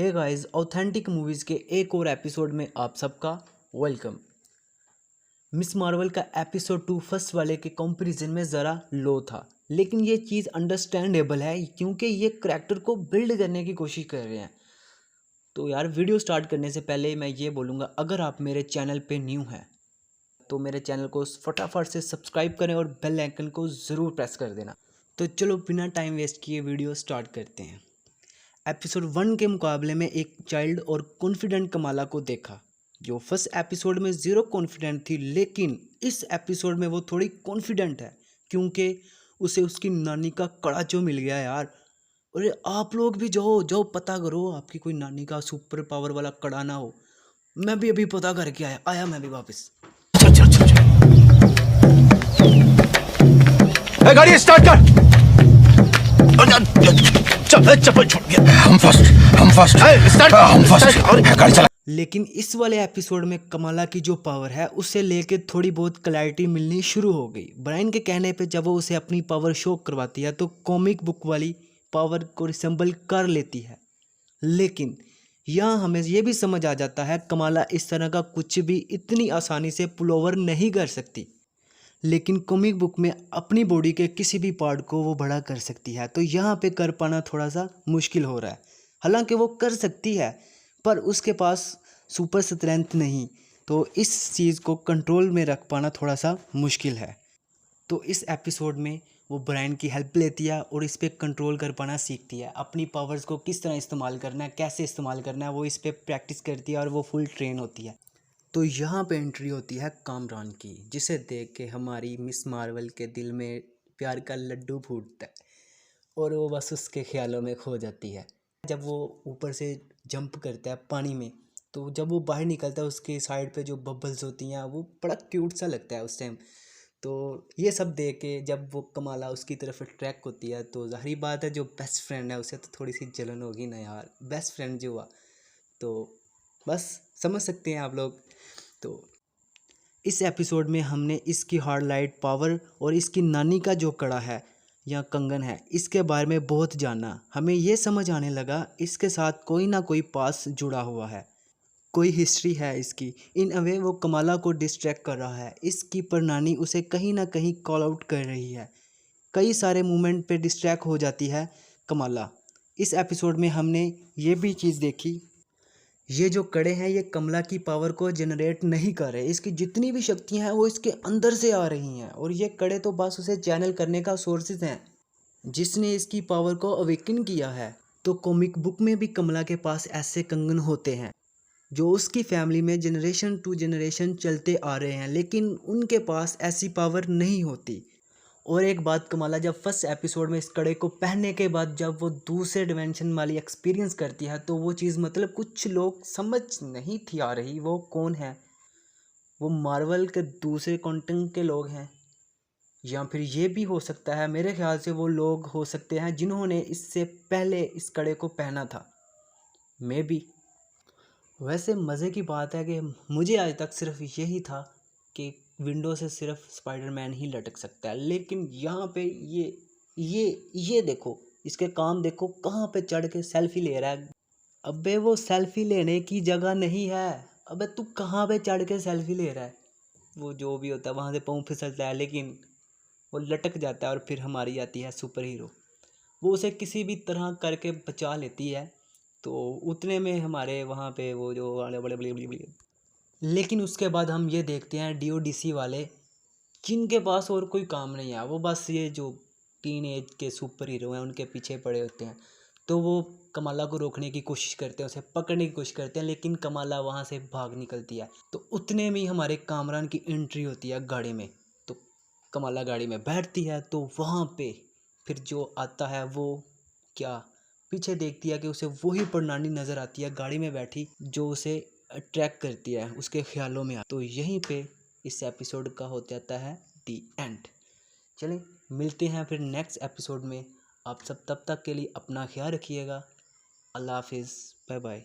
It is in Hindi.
हे गाइस, ऑथेंटिक मूवीज़ के एक और एपिसोड में आप सबका वेलकम। मिस मार्वल का एपिसोड 2 फर्स्ट वाले के कंपैरिजन में ज़रा लो था, लेकिन ये चीज़ अंडरस्टैंडेबल है क्योंकि ये करैक्टर को बिल्ड करने की कोशिश कर रहे हैं। तो यार, वीडियो स्टार्ट करने से पहले मैं ये बोलूँगा, अगर आप मेरे चैनल पे न्यू हैं तो मेरे चैनल को फटाफट से सब्सक्राइब करें और बेल आइकन को ज़रूर प्रेस कर देना। तो चलो बिना टाइम वेस्ट किए वीडियो स्टार्ट करते हैं। एपिसोड 1 के मुकाबले में एक चाइल्ड और कॉन्फिडेंट कमाला को देखा, जो फर्स्ट एपिसोड में ज़ीरो कॉन्फिडेंट थी, लेकिन इस एपिसोड में वो थोड़ी कॉन्फिडेंट है क्योंकि उसे उसकी नानी का कड़ा जो मिल गया यार। अरे आप लोग भी जाओ जाओ, पता करो आपकी कोई नानी का सुपर पावर वाला कड़ा ना हो। मैं भी अभी पता करके आया मैं भी वापस। चल चल चल चल, गाड़ी स्टार्ट कर। चल चप्पल छूट गया। हम फर्स्ट गाड़ी चला। लेकिन इस वाले एपिसोड में कमाला की जो पावर है उसे लेके थोड़ी बहुत क्लैरिटी मिलनी शुरू हो गई। ब्रायन के कहने पे जब वो उसे अपनी पावर शो करवाती है तो कॉमिक बुक वाली पावर को रिसेंबल कर लेती है, लेकिन यहाँ हमें ये भी समझ आ जाता है कमाला इस तरह का कुछ भी इतनी आसानी से पुल ओवर नहीं कर सकती, लेकिन कॉमिक बुक में अपनी बॉडी के किसी भी पार्ट को वो बड़ा कर सकती है। तो यहाँ पे कर पाना थोड़ा सा मुश्किल हो रहा है। हालांकि वो कर सकती है पर उसके पास सुपर स्ट्रेंथ नहीं, तो इस चीज़ को कंट्रोल में रख पाना थोड़ा सा मुश्किल है। तो इस एपिसोड में वो ब्रायन की हेल्प लेती है और इस पर कंट्रोल कर पाना सीखती है। अपनी पावर्स को किस तरह इस्तेमाल करना है, कैसे इस्तेमाल करना है, वो इस पर प्रैक्टिस करती है और वो फुल ट्रेन होती है। तो यहाँ पे एंट्री होती है कामरान की, जिसे देख के हमारी मिस मार्वल के दिल में प्यार का लड्डू फूटता है और वो बस उसके ख्यालों में खो जाती है। जब वो ऊपर से जंप करता है पानी में, तो जब वो बाहर निकलता है उसके साइड पे जो बबल्स होती हैं वो बड़ा क्यूट सा लगता है उस टाइम। तो ये सब देख के जब वो कमाला उसकी तरफ अट्रैक्ट होती है तो ज़ाहिर बात है जो बेस्ट फ्रेंड है उसे तो थोड़ी सी जलन होगी ना यार, बेस्ट फ्रेंड जो हुआ। तो बस समझ सकते हैं आप लोग। तो इस एपिसोड में हमने इसकी हार्ड लाइट पावर और इसकी नानी का जो कड़ा है या कंगन है इसके बारे में बहुत जाना। हमें ये समझ आने लगा इसके साथ कोई ना कोई पास जुड़ा हुआ है, कोई हिस्ट्री है इसकी। इन अ वे वो कमाला को डिस्ट्रैक्ट कर रहा है, इसकी प्रनानी उसे कहीं ना कहीं कॉल आउट कर रही है। कई सारे मूवमेंट पे डिस्ट्रैक्ट हो जाती है कमाला। इस एपिसोड में हमने ये भी चीज़ देखी, ये जो कड़े हैं ये कमला की पावर को जनरेट नहीं कर रहे, इसकी जितनी भी शक्तियां हैं वो इसके अंदर से आ रही हैं और ये कड़े तो बस उसे चैनल करने का सोर्सेज हैं जिसने इसकी पावर को अवेकन किया है। तो कॉमिक बुक में भी कमला के पास ऐसे कंगन होते हैं जो उसकी फैमिली में जनरेशन टू जनरेशन चलते आ रहे हैं, लेकिन उनके पास ऐसी पावर नहीं होती। और एक बात, कमाला जब फर्स्ट एपिसोड में इस कड़े को पहनने के बाद जब वो दूसरे डिमेंशन वाली एक्सपीरियंस करती है तो वो चीज़ मतलब कुछ लोग समझ नहीं थी आ रही वो कौन है। वो मार्वल के दूसरे कॉन्टिनेंट के लोग हैं या फिर ये भी हो सकता है, मेरे ख्याल से वो लोग हो सकते हैं जिन्होंने इससे पहले इस कड़े को पहना था, मे बी। वैसे मज़े की बात है कि मुझे आज तक सिर्फ यही था कि विंडो से सिर्फ स्पाइडरमैन ही लटक सकता है, लेकिन यहाँ पे ये देखो, इसके काम देखो, कहाँ पे चढ़ के सेल्फी ले रहा है। अबे वो सेल्फी लेने की जगह नहीं है, अबे तू कहाँ पे चढ़ के सेल्फी ले रहा है। वो जो भी होता है वहाँ से पाँव फिसलता है, लेकिन वो लटक जाता है और फिर हमारी आती है सुपर हीरो, वो उसे किसी भी तरह करके बचा लेती है। तो उतने में हमारे वहाँ पे वो जो वाले बड़े बड़े बड़े बड़े, लेकिन उसके बाद हम ये देखते हैं डीओडीसी वाले जिनके पास और कोई काम नहीं है, वो बस ये जो टीन एज के सुपर हीरो हैं उनके पीछे पड़े होते हैं। तो वो कमाला को रोकने की कोशिश करते हैं, उसे पकड़ने की कोशिश करते हैं, लेकिन कमाला वहाँ से भाग निकलती है। तो उतने में ही हमारे कामरान की एंट्री होती है गाड़ी में। तो कमाला गाड़ी में बैठती है तो वहाँ पे फिर जो आता है वो क्या, पीछे देखती है कि उसे वही प्रणाली नज़र आती है गाड़ी में बैठी जो उसे अट्रैक्ट करती है, उसके ख्यालों में। तो यहीं पे इस एपिसोड का हो जाता है दी एंड। चलें मिलते हैं फिर नेक्स्ट एपिसोड में। आप सब तब तक के लिए अपना ख्याल रखिएगा। अल्लाह हाफिज़, बाय बाय।